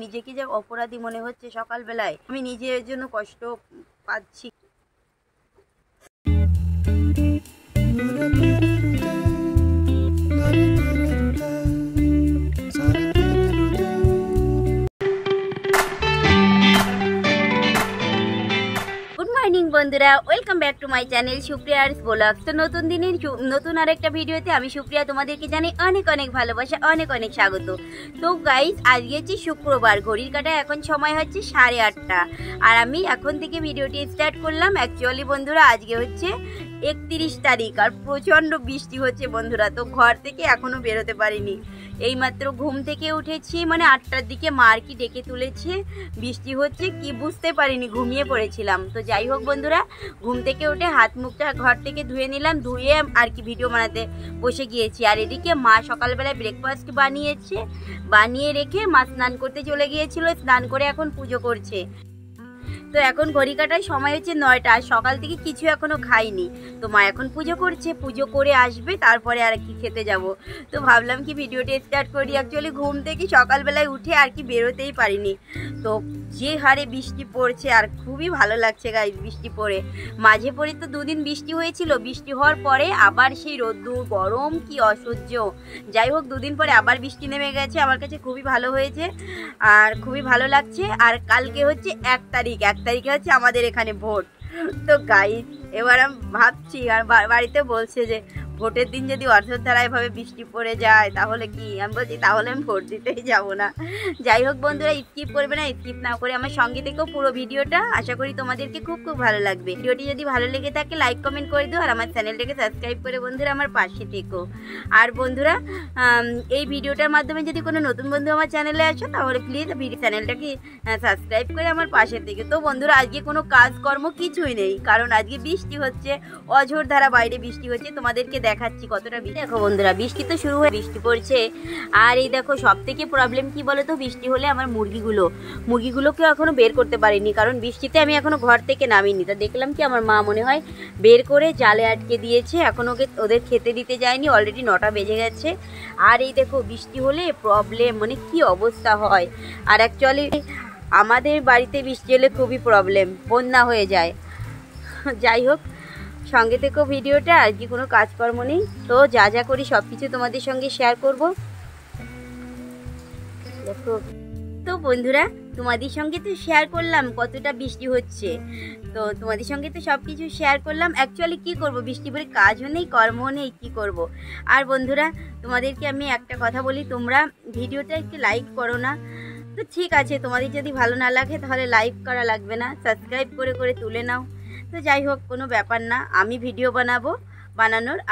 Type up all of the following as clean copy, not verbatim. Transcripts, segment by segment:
নিজেকে যে অপরাধী মনে হচ্ছে সকালবেলায়, আমি নিজের জন্য কষ্ট পাচ্ছি। মর্নিং বন্ধুরা, welcome back to my channel Supriya's blogs. তো নতুন দিনের নতুন আরেকটা ভিডিওতে আমি সুপ্রিয়া তোমাদেরকে জানাই অনেক অনেক ভালোবাসা, অনেক অনেক স্বাগত। তো গাইস, আজকে হচ্ছে শুক্রবার, ঘড়ির কাঁটায় এখন সময় হচ্ছে 8:30, আর আমি এখন থেকে ভিডিওটি স্টার্ট করলাম। অ্যাকচুয়ালি বন্ধুরা আজকে হচ্ছে 31 তারিখ আর প্রচণ্ড বৃষ্টি হচ্ছে বন্ধুরা। তো ঘর থেকে এখনও বেরোতে পারিনি, এইমাত্র ঘুম থেকে উঠেছি, মানে 8টার দিকে মা আর কি ডেকে তুলেছে। বৃষ্টি হচ্ছে কি বুঝতে পারিনি, ঘুমিয়ে পড়েছিলাম। তো যাই হোক বন্ধুরা, ঘুম থেকে উঠে হাত মুখটা ঘর থেকে ধুয়ে নিলাম, ধুয়ে আর কি ভিডিও বানাতে বসে গিয়েছি। আর এদিকে মা সকালবেলায় ব্রেকফাস্ট বানিয়েছে, বানিয়ে রেখে মা স্নান করতে চলে গিয়েছিল, স্নান করে এখন পুজো করছে। তো এখন ঘড়ি কাটায় সময় হচ্ছে 9টা, সকাল থেকে কিছু এখনো খাইনি। তো মা এখন পুজো করছে, পুজো করে আসবে, তারপরে আর কি খেতে যাব। তো ভাবলাম কি ভিডিওটা স্টার্ট করি। অ্যাকচুয়ালি ঘুম থেকে সকালবেলায় উঠে আর কি বেরোতেই পারিনি। তো যে হারে বৃষ্টি পড়ছে আর খুবই ভালো লাগছে গাইস বৃষ্টি পড়ে। মাঝে পড়ে তো 2 দিন বৃষ্টি হয়েছিল, বৃষ্টি হওয়ার পরে আবার সেই রোদ্দুর গরম কি অসহ্য। যাই হোক 2 দিন পরে আবার বৃষ্টি নেমে গেছে, আমার কাছে খুবই ভালো হয়েছে আর খুবই ভালো লাগছে। আর কালকে হচ্ছে 1 তারিখে হচ্ছে আমাদের এখানে ভোট। তো গাইস এবার আমি ভাবছি, আর বাড়িতে বলছে যে ভোটের দিন যদি অর্থধারায় ভাবে বৃষ্টি পড়ে যায় তাহলে কি, আমি বলছি তাহলে আমি ভোট দিতেই যাবো না। যাই হোক বন্ধুরা, স্কিপ করবে না, স্কিপ না করে আমার সঙ্গে থেকেও পুরো ভিডিওটা, আশা করি তোমাদেরকে খুব খুব ভালো লাগবে। ভিডিওটি যদি ভালো লেগে থাকে লাইক কমেন্ট করে দিও, আর আমার চ্যানেলটাকে সাবস্ক্রাইব করে বন্ধুরা আমার পাশে থেকো। আর বন্ধুরা এই ভিডিওটার মাধ্যমে যদি কোনো নতুন বন্ধু আমার চ্যানেলে আসো তাহলে প্লিজ চ্যানেলটাকে সাবস্ক্রাইব করে আমার পাশে থেকে। তো বন্ধুরা আজকে কোনো কাজকর্ম কিছুই নেই, কারণ আজকে বৃষ্টি হচ্ছে, অঝোর ধারা বাইরে বৃষ্টি হচ্ছে। তোমাদেরকে দেখাচ্ছি কতটা বৃষ্টি। দেখো বন্ধুরা, বৃষ্টি তো শুরু হয়ে বৃষ্টি পড়ছে। আর এই দেখো সব থেকে প্রবলেম কি বলো তো, বৃষ্টি হলে আমার মুরগিগুলোকেও এখনো বের করতে পারিনি, কারণ বৃষ্টিতে আমি এখনো ঘর থেকে নামিনি। তা দেখলাম কি আমার মা মনে হয় বের করে জালে আটকে দিয়েছে, এখন ওদের খেতে দিতে যায়নি, অলরেডি 9টা বেজে গেছে। আর এই দেখো বৃষ্টি হলে প্রবলেম, মানে কি অবস্থা হয়। আর অ্যাকচুয়ালি আমাদের বাড়িতে বৃষ্টি হলে খুবই প্রবলেম, বন্যা হয়ে যায়। যাই হোক সঙ্গে থেকে ভিডিওটা, আর কি কোনো কাজকর্ম নেই, তো যা যা করি সব কিছু তোমাদের সঙ্গে শেয়ার করব। দেখো তো বন্ধুরা, তোমাদের সঙ্গে তো শেয়ার করলাম কতটা বৃষ্টি হচ্ছে, তো তোমাদের সঙ্গে তো সব কিছু শেয়ার করলাম। অ্যাকচুয়ালি কি করব, বৃষ্টি পড়ে কাজও নেই, কর্মও নেই, কি করব। আর বন্ধুরা তোমাদেরকে আমি একটা কথা বলি, তোমরা ভিডিওটা একটু লাইক করো না। তো ঠিক আছে, তোমাদের যদি ভালো না লাগে তাহলে লাইক করা লাগবে না, সাবস্ক্রাইব করে করে তুলে নাও। তো যাই হোক কোনো ব্যাপার না, আমি ভিডিও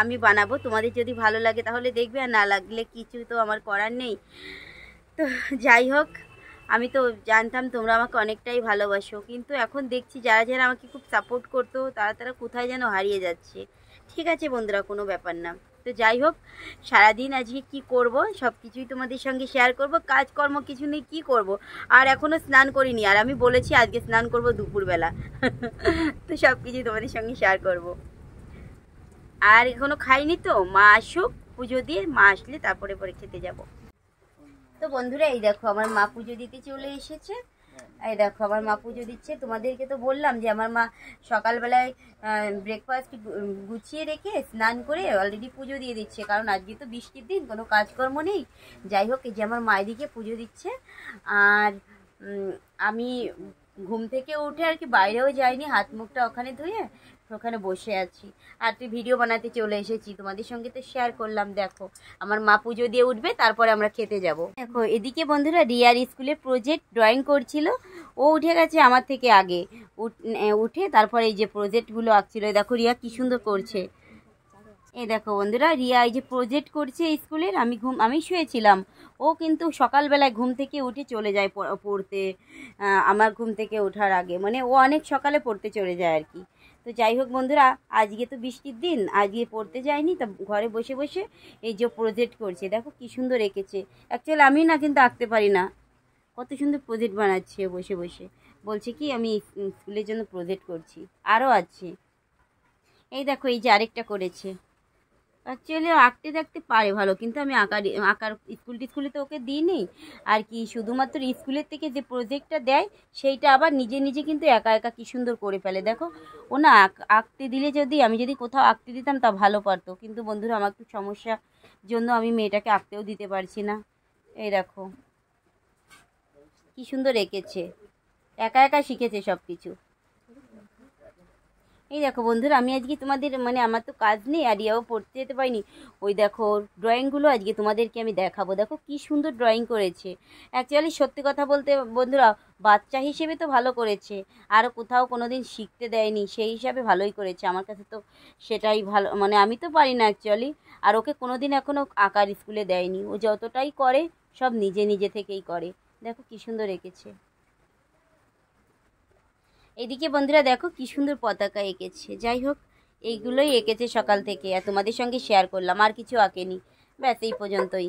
আমি বানাবো, তোমাদের যদি ভালো লাগে তাহলে দেখবে, আর না লাগলে কিছু তো আমার করার নেই। তো যাই হোক, আমি তো জানতাম তোমরা আমাকে অনেকটাই ভালোবাসো, কিন্তু এখন দেখছি যারা যারা আমাকে খুব সাপোর্ট করতো তারা কোথায় যেন হারিয়ে যাচ্ছে। ঠিক আছে বন্ধুরা, কোনো ব্যাপার না। তো যাই হোক, সারাদিন আজকে কি করব সব কিছুই তোমাদের সঙ্গে শেয়ার করব। কাজকর্ম কিছু নেই, কি করব। আর এখনও স্নান করিনি, আর আমি বলেছি আজকে স্নান করব দুপুরবেলা। তো সব কিছুই তোমাদের সঙ্গে শেয়ার করব। আর এখনও খাইনি, তো মা আসুক, পুজো দিয়ে মা আসলে তারপরে পরে খেতে যাব। তো বন্ধুরা এই দেখো আমার মা পুজো দিতে চলে এসেছে। এই দেখো আমার মা পুজো দিচ্ছে। তোমাদেরকে তো বললাম যে আমার মা সকালবেলায় ব্রেকফাস্ট গুছিয়ে রেখে স্নান করে অলরেডি পুজো দিয়ে দিচ্ছে, কারণ আজকে তো বৃষ্টির দিন, কোনো কাজকর্ম নেই। যাই হোক, এই যে আমার মা এদিকে পুজো দিচ্ছে। আর আমি ঘুম থেকে উঠে আর কি বাইরেও যাইনি, হাত মুখটা ওখানে ধুয়ে ওখানে বসে আছি, আর তুই ভিডিও বানাতে চলে এসেছি, তোমাদের সঙ্গে তো শেয়ার করলাম। দেখো আমার মা পুজো দিয়ে উঠবে, তারপরে আমরা খেতে যাব। দেখো এদিকে বন্ধুরা রিয়ার স্কুলে প্রজেক্ট ড্রয়িং করছিল, ও উঠে গেছে আমার থেকে আগে, উঠে তারপরে এই যে প্রজেক্টগুলো আঁকছিল। দেখো রিয়া কি সুন্দর করছে। এই দেখো বন্ধুরা, রিয়া এই যে প্রজেক্ট করছে স্কুলের। আমি শুয়েছিলাম, ও কিন্তু সকালবেলায় ঘুম থেকে উঠে চলে যায় পড়তে, আমার ঘুম থেকে ওঠার আগে, মানে ও অনেক সকালে পড়তে চলে যায় আর কি। তো যাই হোক বন্ধুরা, আজকে তো বৃষ্টির দিন, আজকে পড়তে যায়নি, তা ঘরে বসে বসে এই যে প্রজেক্ট করছে। দেখো কি সুন্দর এঁকেছে। অ্যাকচুয়ালি আমি না কিন্তু আঁকতে পারি না, কত সুন্দর প্রজেক্ট বানাচ্ছে বসে বসে। বলছে কি আমি স্কুলের জন্য প্রজেক্ট করছি। আরও আছে, এই দেখো এই যে আরেকটা করেছে। অ্যাকচুয়ালি আঁকতে থাকতে পারে ভালো, কিন্তু আমি আঁকার স্কুলে তো ওকে দিই নি আর কি। শুধুমাত্র স্কুলের থেকে যে প্রজেক্টটা দেয় সেইটা আবার নিজে নিজে কিন্তু একা একা কী সুন্দর করে ফেলে দেখো। ও না আঁকতে দিলে আমি যদি কোথাও আঁকতে দিতাম তা ভালো পারতো, কিন্তু বন্ধুরা আমার একটু সমস্যার জন্য আমি মেয়েটাকে আঁকতেও দিতে পারছি না। এই দেখো কী সুন্দর এঁকেছে, একা একা শিখেছে সব কিছু। এই দেখো বন্ধুরা, আমি আজকে তোমাদের আমার তো কাজ নেই আর ইয়াও পড়তে যেতে পারিনি। ওই দেখো ড্রয়িংগুলো আজকে তোমাদেরকে আমি দেখাবো। দেখো কি সুন্দর ড্রয়িং করেছে। অ্যাকচুয়ালি সত্যি কথা বলতে বন্ধুরা, বাচ্চা হিসেবে তো ভালো করেছে, আরও কোথাও কোনো দিন শিখতে দেয়নি, সেই হিসাবে ভালোই করেছে। আমার কাছে তো সেটাই ভালো, আমি তো পারি না অ্যাকচুয়ালি। আর ওকে কোনো দিন এখনও আঁকার স্কুলে দেয়নি, ও যতটাই করে সব নিজে নিজে থেকেই করে। দেখো কি সুন্দর এঁকেছে। এদিকে বন্ধুরা দেখো কি সুন্দর পতাকা এঁকেছে। যাই হোক, এইগুলোই এঁকেছে সকাল থেকে, আর তোমাদের সঙ্গে শেয়ার করলাম, আর কিছু আঁকেনি। ব্যাস এই পর্যন্তই।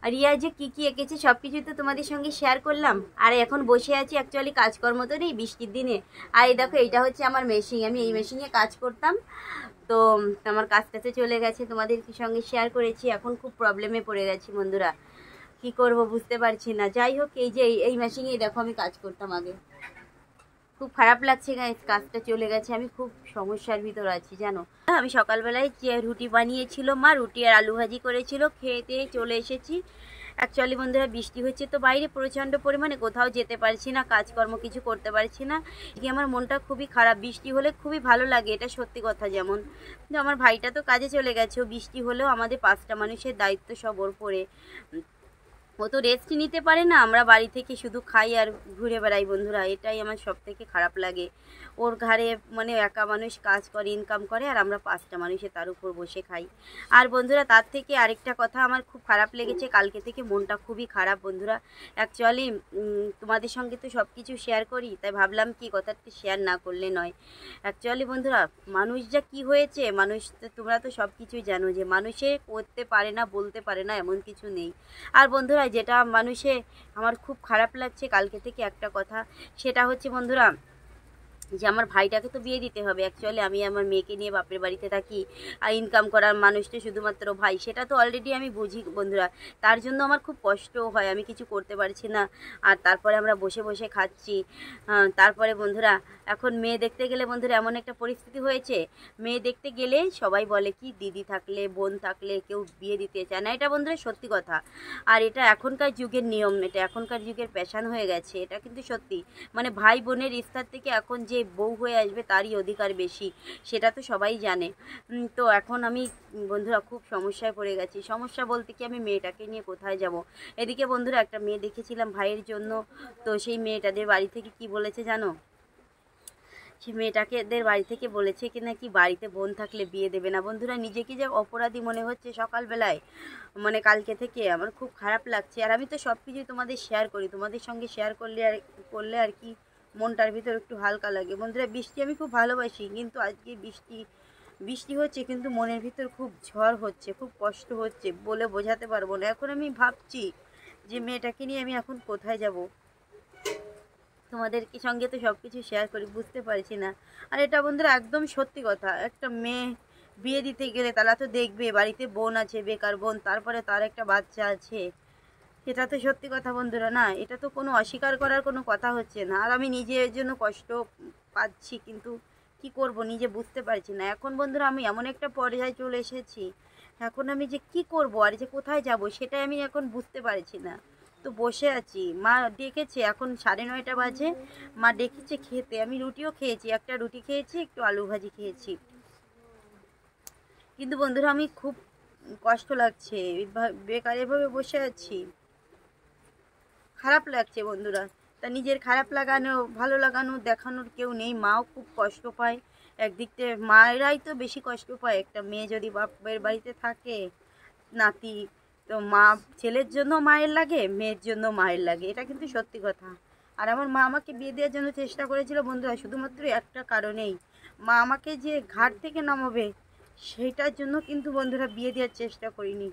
আর রিয়া যে কী এঁকেছে সব কিছুই তো তোমাদের সঙ্গে শেয়ার করলাম। আর এখন বসে আছি, অ্যাকচুয়ালি কাজকর্ম তো নেই বৃষ্টির দিনে। আর এই দেখো এইটা হচ্ছে আমার মেশিন, আমি এই মেশিনে কাজ করতাম। তো আমার কাজটাতে চলে গেছে, তোমাদের সঙ্গে শেয়ার করেছি। এখন খুব প্রবলেমে পড়ে গেছি বন্ধুরা, কি করব বুঝতে পারছি না। যাই হোক, এই যে এই মেশিনেই দেখো আমি কাজ করতাম আগে। খুব খারাপ লাগছে গাইস, কাজটা চলে গেছে, আমি খুব সমস্যার ভিতর আছি জানো। আমি সকালবেলায় যে রুটি বানিয়েছিল মা, রুটি আর আলু ভাজি করেছিল, খেতে চলে এসেছি। অ্যাকচুয়ালি বন্ধুরা বৃষ্টি হচ্ছে তো বাইরে প্রচণ্ড পরিমাণে, কোথাও যেতে পারছি না, কাজকর্ম কিছু করতে পারছি না। আমার মনটা খুবই খারাপ। বৃষ্টি হলে খুবই ভালো লাগে, এটা সত্যি কথা। যেমন কিন্তু আমার ভাইটা তো কাজে চলে গেছে, ও বৃষ্টি হলেও আমাদের 5টা মানুষের দায়িত্ব সব ওর পরে। ও তো রেস্ট নিতে পারে না, আমরা বাড়ি থেকে শুধু খাই আর ঘুরে বেড়াই বন্ধুরা, এটাই আমার সব থেকে খারাপ লাগে। ওর ঘরে একা মানুষ কাজ করে, ইনকাম করে, আর আমরা 5টা মানুষে তার উপর বসে খাই। আর বন্ধুরা তার থেকে আরেকটা কথা আমার খুব খারাপ লেগেছে, কালকে থেকে মনটা খুবই খারাপ বন্ধুরা। অ্যাকচুয়ালি তোমাদের সঙ্গে তো সব কিছু শেয়ার করি, তাই ভাবলাম কি কথাটা শেয়ার না করলে নয়। অ্যাকচুয়ালি বন্ধুরা মানুষ যা কী হয়েছে, মানুষ তো তোমরা তো সব কিছুই জানো যে মানুষে করতে পারে না, বলতে পারে না, এমন কিছু নেই। আর বন্ধুরা যেটা আমার খুব খারাপ লাগছে কালকে থেকে একটা কথা, সেটা হচ্ছে বন্ধুরা যে আমার ভাইটাকে তো বিয়ে দিতে হবে। অ্যাকচুয়ালি আমি আমার মেয়েকে নিয়ে বাপের বাড়িতে থাকি, আর ইনকাম করার মানুষটা শুধুমাত্র ভাই, সেটা তো অলরেডি আমি বুঝি বন্ধুরা। তার জন্য আমার খুব কষ্টও হয়, আমি কিছু করতে পারছি না, আর তারপরে আমরা বসে বসে খাচ্ছি। তারপরে বন্ধুরা এখন মেয়ে দেখতে গেলে বন্ধুরা এমন একটা পরিস্থিতি হয়েছে, মেয়ে দেখতে গেলে সবাই বলে কি দিদি থাকলে বোন থাকলে কেউ বিয়ে দিতে চায় না। এটা বন্ধুরা সত্যি কথা, আর এটা এখনকার যুগের নিয়ম, এটা এখনকার যুগের প্যাশান হয়ে গেছে, এটা কিন্তু সত্যি। ভাই বোনের রিস্তার থেকে এখন যে বউ হয়ে আসবে তারই অধিকার বেশি, সেটা তো সবাই জানে। তো এখন আমি বন্ধুরা খুব সমস্যায় পড়ে গেছি। সমস্যা বলতে কি, আমি মেয়েটাকে নিয়ে কোথায় যাব। এদিকে বন্ধুরা একটা মেয়ে দেখেছিলাম ভাইয়ের জন্য, তো সেই মেয়েটাদের বাড়ি থেকে কি বলেছে জানো, সে মেয়েটাকে এদের বাড়ি থেকে বলেছে কি নাকি বাড়িতে বোন থাকলে বিয়ে দেবে না। বন্ধুরা নিজেকে যে অপরাধী মনে হচ্ছে সকালবেলায়, কালকে থেকে আমার খুব খারাপ লাগছে। আর আমি তো সব কিছুই তোমাদের শেয়ার করি, তোমাদের সঙ্গে শেয়ার করলে আর কি মনটার ভিতর একটু হালকা লাগে। বন্ধুরা বৃষ্টি আমি খুব ভালোবাসি, কিন্তু আজকে বৃষ্টি হচ্ছে, কিন্তু মনের ভিতর খুব ঝড় হচ্ছে, খুব কষ্ট হচ্ছে, বলে বোঝাতে পারবো না। এখন আমি ভাবছি যে মেয়েটাকে নিয়ে আমি এখন কোথায় যাব। তোমাদের সঙ্গে তো সব কিছু শেয়ার করি, বুঝতে পারছি না। আর এটা বন্ধুরা একদম সত্যি কথা, একটা মেয়ে বিয়ে দিতে গেলে তারা তো দেখবে বাড়িতে বোন আছে, বেকার বোন, তারপরে তার একটা বাচ্চা আছে। এটা তো সত্যি কথা বন্ধুরা, না এটা তো কোনো অস্বীকার করার কোনো কথা হচ্ছে না। আর আমি নিজের জন্য কষ্ট পাচ্ছি, কিন্তু কি করব নিজে বুঝতে পারছি না। এখন বন্ধুরা আমি এমন একটা পর্যায়ে চলে এসেছি, এখন আমি যে কি করব আর যে কোথায় যাব সেটাই আমি এখন বুঝতে পারছি না। তো বসে আছি, মা ডেকেছে, এখন 9:30 বাজে, মা ডেকেছে খেতে। আমি রুটিও খেয়েছি, একটা রুটি খেয়েছি, একটু আলু ভাজি খেয়েছি। কিন্তু বন্ধুরা আমি খুব কষ্ট লাগছে, বেকার এভাবে বসে আছি, খারাপ লাগছে বন্ধুরা। তা নিজের খারাপ লাগানো ভালো লাগানো দেখানোর কেউ নেই, মাও খুব কষ্ট পায়। একদিক থেকে মায়েরাই তো বেশি কষ্ট পায়, একটা মেয়ে যদি বাপের বাড়িতে থাকে নাতি, তো মা ছেলের জন্য মায়ের লাগে, মেয়ের জন্য মায়ের লাগে, এটা কিন্তু সত্যি কথা। আর আমার মা আমাকে বিয়ে দেওয়ার জন্য চেষ্টা করেছিল বন্ধুরা, শুধুমাত্র একটা কারণেই, মা আমাকে যে ঘাট থেকে নামাবে সেইটার জন্য কিন্তু বন্ধুরা বিয়ে দেওয়ার চেষ্টা করিনি।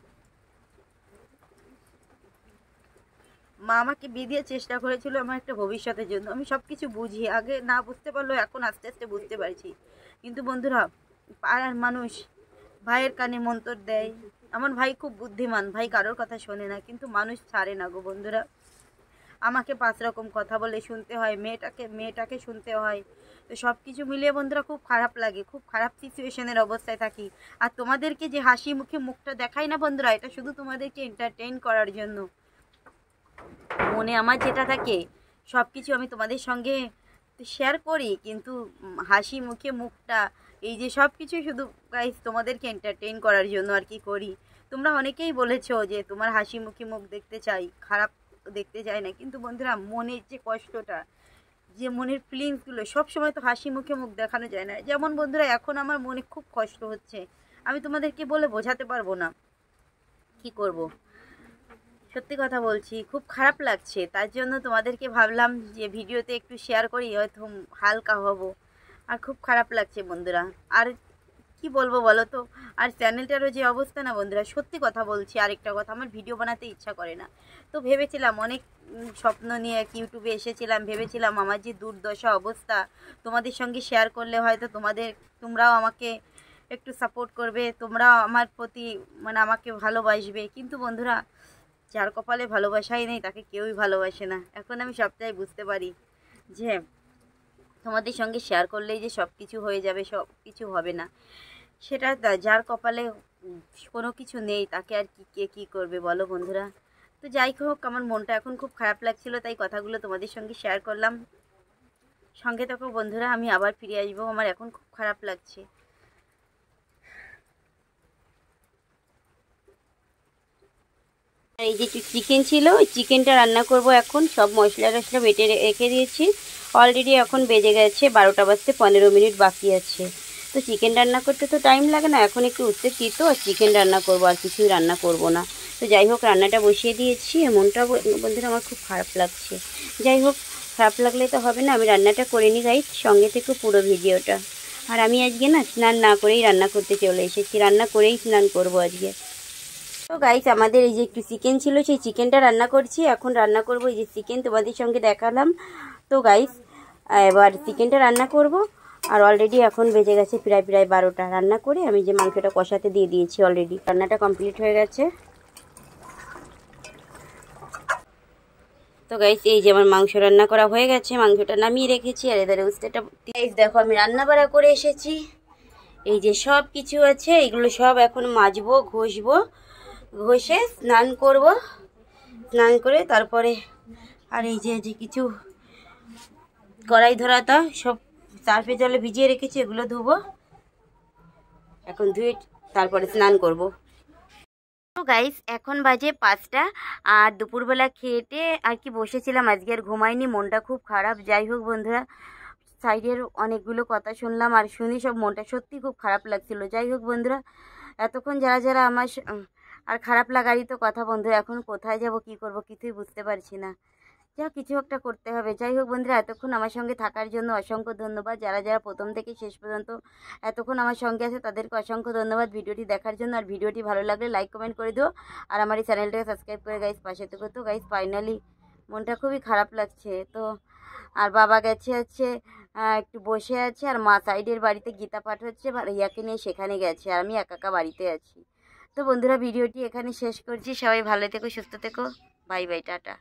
মা আমাকে বিয়ে দেওয়ার চেষ্টা করেছিল আমার একটা ভবিষ্যতের জন্য। আমি সব কিছু বুঝি, আগে না বুঝতে পারলেও এখন আস্তে আস্তে বুঝতে পারছি। কিন্তু বন্ধুরা পাড়ার মানুষ ভাইয়ের কানে মন্তর দেয়। আমার ভাই খুব বুদ্ধিমান, ভাই কারোর কথা শোনে না, কিন্তু মানুষ ছাড়ে না গো বন্ধুরা। আমাকে 5 রকম কথা বলে শুনতে হয়, মেয়েটাকে শুনতে হয়। তো সব কিছু মিলিয়ে বন্ধুরা খুব খারাপ লাগে, খুব খারাপ সিচুয়েশনের অবস্থায় থাকি। আর তোমাদেরকে যে হাসি মুখে মুখটা দেখাই না বন্ধুরা, এটা শুধু তোমাদেরকে এন্টারটেইন করার জন্য। মনে আমার যেটা থাকে সব কিছু আমি তোমাদের সঙ্গে শেয়ার করি, কিন্তু হাসি মুখে মুখটা এই যে সব কিছু শুধু গাইস তোমাদেরকে এন্টারটেইন করার জন্য আর কি করি। তোমরা অনেকেই বলেছো যে তোমার হাসি মুখে মুখ দেখতে চাই, খারাপ দেখতে চাই না, কিন্তু বন্ধুরা মনের যে কষ্টটা, যে মনের ফিলিংসগুলো সবসময় তো হাসি মুখে মুখ দেখানো যায় না। যেমন বন্ধুরা এখন আমার মনে খুব কষ্ট হচ্ছে, আমি তোমাদেরকে বলে বোঝাতে পারবো না, কি করব। সত্যি কথা বলছি, খুব খারাপ লাগছে, তার জন্য তোমাদেরকে ভাবলাম যে ভিডিওতে একটু শেয়ার করি, হয়তো হালকা হব। আর খুব খারাপ লাগছে বন্ধুরা, আর কি বলবো বলো তো। আর চ্যানেলটারও যে অবস্থা না বন্ধুরা, সত্যি কথা বলছি, আরেকটা কথা, আমার ভিডিও বানাতে ইচ্ছা করে না। তো ভেবেছিলাম অনেক স্বপ্ন নিয়ে এক ইউটিউবে এসেছিলাম, ভেবেছিলাম আমার যে দুর্দশা অবস্থা তোমাদের সঙ্গে শেয়ার করলে হয়তো তোমরাও আমাকে একটু সাপোর্ট করবে, তোমরাও আমার প্রতি মানে আমাকে ভালোবাসবে। কিন্তু বন্ধুরা, যার কপালে ভালোবাসাই নেই তাকে কেউই ভালোবাসে না। এখন আমি সবটাই বুঝতে পারি যে তোমাদের সঙ্গে শেয়ার করলেই যে সব কিছু হয়ে যাবে, সব কিছু হবে না। সেটা যার কপালে কোনো কিছু নেই তাকে আর কে কী করবে বলো বন্ধুরা। তো যাই হোক, আমার মনটা এখন খুব খারাপ লাগছিল, তাই কথাগুলো তোমাদের সঙ্গে শেয়ার করলাম। সঙ্গে থাকো বন্ধুরা, আমি আবার ফিরে আসবো, আমার এখন খুব খারাপ লাগছে। এই যে চিকেন ছিল, ওই চিকেনটা রান্না করব এখন। সব মশলা টশলা বেটে রেখে দিয়েছি অলরেডি। এখন বেজে গেছে 12টা বাজতে 15 মিনিট বাকি আছে। তো চিকেন রান্না করতে তো টাইম লাগে না, এখন একটু উঠতে দিতো আর চিকেন রান্না করব, আর কিছুই রান্না করব না। তো যাই হোক, রান্নাটা বসিয়ে দিয়েছি। এমনটা বন্ধুরা আমার খুব খারাপ লাগছে। যাই হোক, খারাপ লাগলে তো হবে না, আমি রান্নাটা করে নিই গাইস, সঙ্গে থেকে পুরো ভিডিওটা। আর আমি আজকে না স্নান না করেই রান্না করতে চলে এসেছি, রান্না করেই স্নান করব আজকে। তো গাইস, আমাদের এই যে একটু চিকেন ছিল, সেই চিকেনটা রান্না করছি। এখন রান্না করব এই যে চিকেন তোমাদের সঙ্গে দেখালাম। তো গাইস, এবার চিকেনটা রান্না করব। আর অলরেডি এখন বেজে গেছে প্রায় 12টা। রান্না করে আমি যে মাংসটা কষাতে দিয়ে দিয়েছি, অলরেডি রান্নাটা কমপ্লিট হয়ে গেছে। তো গাইস, এই যে আমার মাংস রান্না করা হয়ে গেছে, মাংসটা নামিয়ে রেখেছি। আর এধারে উস্তেটা গাইস দেখো, আমি রান্না বাড়া করে এসেছি। এই যে সব কিছু আছে, এগুলো সব এখন মাজবো, ঘষবো, ঘষে স্নান করব। স্নান করে তারপরে আর এই যে কিছু কড়াই ধরাটা সব সার্ফে জলে ভিজিয়ে রেখেছি, এগুলো ধুবো এখন, ধুয়ে তারপরে স্নান করব। তো গাইস, এখন বাজে 5টা। আর দুপুরবেলা খেয়েটে আর কি বসেছিলাম, আজকে আর ঘুমাইনি, মনটা খুব খারাপ। যাই হোক বন্ধুরা, সাইডের অনেকগুলো কথা শুনলাম আর শুনি সব মনটা সত্যি খুব খারাপ লাগছিল। যাই হোক বন্ধুরা, এতক্ষণ যারা যারা আমার আর খারাপ লাগারই তো কথা বন্ধুরা। এখন কোথায় যাব, কি করব, কিছুই বুঝতে পারছি না। যা কিছু একটা করতে হবে। যাই হোক বন্ধুরা, এতক্ষণ আমার সঙ্গে থাকার জন্য অসংখ্য ধন্যবাদ। যারা যারা প্রথম থেকে শেষ পর্যন্ত এতক্ষণ আমার সঙ্গে আছে তাদেরকে অসংখ্য ধন্যবাদ ভিডিওটি দেখার জন্য। আর ভিডিওটি ভালো লাগলে লাইক কমেন্ট করে দিও, আর আমার এই চ্যানেলটাকে সাবস্ক্রাইব করে গাইস পাশে থেকো। তো গাইস, ফাইনালি মনটা খুবই খারাপ লাগছে। তো আর বাবা গেছে একটু বসে আছে, আর মা সাইডের বাড়িতে গীতা পাঠ হচ্ছে, ইয়াকে নিয়ে সেখানে গেছে, আর আমি একা একা বাড়িতে আছি। তো বন্ধুরা, ভিডিওটি এখানে শেষ করছি। সবাই ভালো থেকো, সুস্থ থেকো, বাই বাই, টাটা।